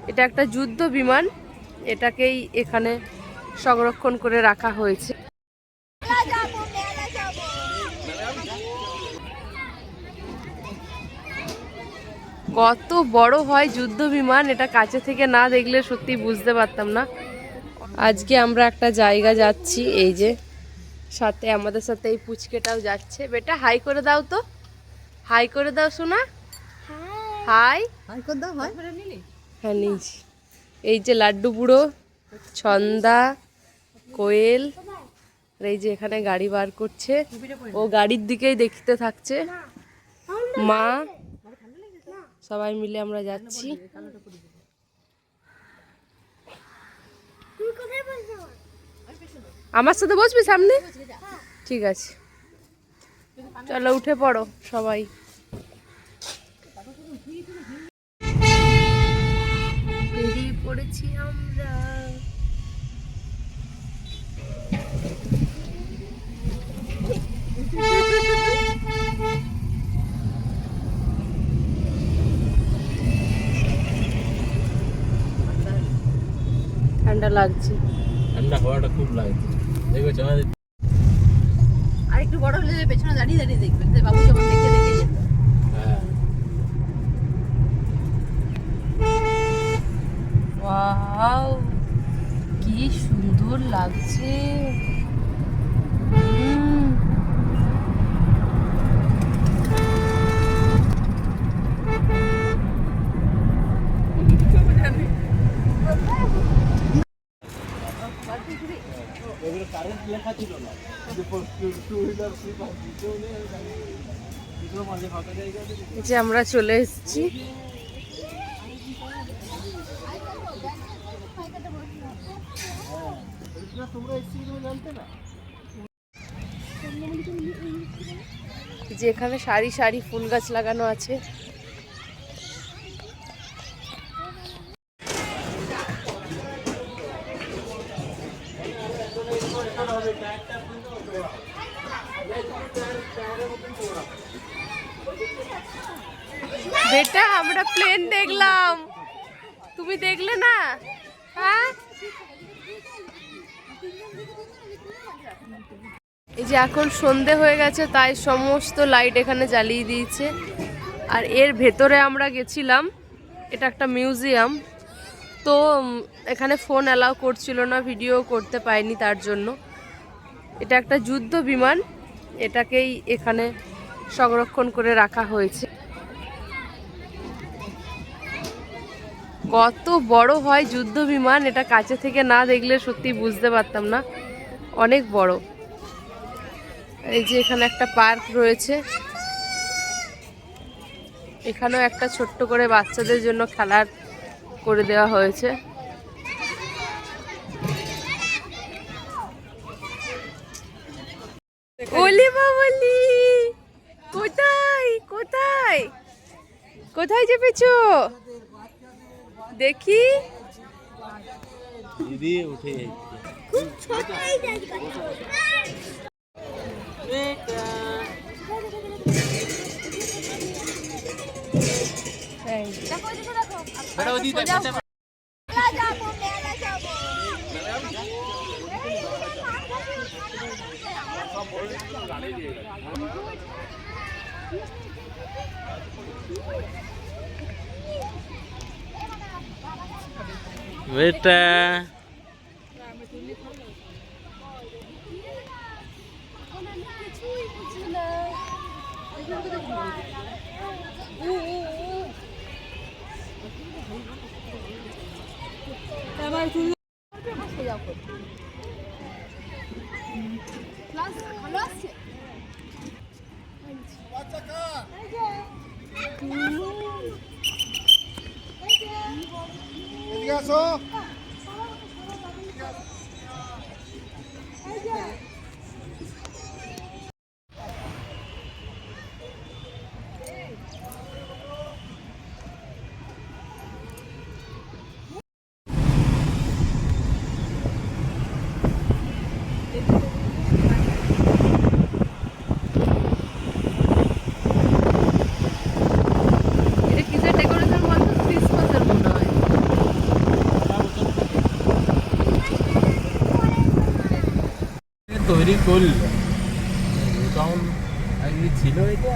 এটা একটা যুদ্ধ বিমান, এটাকেই এখানে সংরক্ষণ করে রাখা হয়েছে। কত বড় হয় যুদ্ধ বিমান, এটা কাছে থেকে না দেখলে সত্যি বুঝতে পারতাম না। আজকে আমরা একটা জায়গা যাচ্ছি, এই যে সাথে আমাদের সাথে এই পুচকেটাও যাচ্ছে। বেটা হাই করে দাও তো, হাই করে দাও শোনা, হাই হাই করে দাও। হাই হ্যাঁ নিয়েছি। এই যে লাড্ডু বুড়ো, ছন্দা, কোয়েল, আর এই যে এখানে গাড়ি বার করছে, ও গাড়ির দিকেই দেখতে থাকছে। মা সবাই মিলে আমরা যাচ্ছি। আমার সাথে বসবি সামনে? ঠিক আছে, চলো উঠে পড়ো সবাই। বেরিয়ে পড়েছি আমরা। ঠান্ডা লাগছে, ঠান্ডা হাওয়াটা খুব লাগছে। দেখবে আর একটু বড় হলে পেছনে দাঁড়িয়ে দাঁড়িয়ে দেখবেন, বাবু যখন দেখে দেখে যেত। হ্যাঁ ওয়াও কি সুন্দর লাগছে। কারেন্ট লেখা ছিল না, যে আমরা চলে এসেছি। যেখানে সারি সারি ফুল গাছ লাগানো আছে। বেটা আমরা প্লেন দেখলাম, তুমি দেখলে না? হ্যাঁ এই যে এখন সন্ধে হয়ে গেছে, তাই সমস্ত লাইট এখানে জ্বালিয়ে দিয়েছে। আর এর ভেতরে আমরা গেছিলাম, এটা একটা মিউজিয়াম, তো এখানে ফোন অ্যালাউ করছিল না, ভিডিও করতে পাইনি তার জন্য। এটা একটা যুদ্ধ বিমান, এটাকেই এখানে সংরক্ষণ করে রাখা হয়েছে। কত বড় হয় যুদ্ধ বিমান, এটা কাছে থেকে না দেখলে সত্যি বুঝতে পারতাম না, অনেক বড়। এই যে এখানে একটা পার্ক রয়েছে, এখানেও একটা ছোট্ট করে বাচ্চাদের জন্য খেলার করে দেওয়া হয়েছে। ওলি বাবলি, কোথায় কোথায় কোথায় চেপেছো দেখি? দিদি উঠে খুব ছোট এই জায়গা। দেখো দেখো দেখো, বড় দিদি মেলা যাবো, মেলা যাবো। বেটা তৈরি করলো গোডাউন আগে ছিল এটা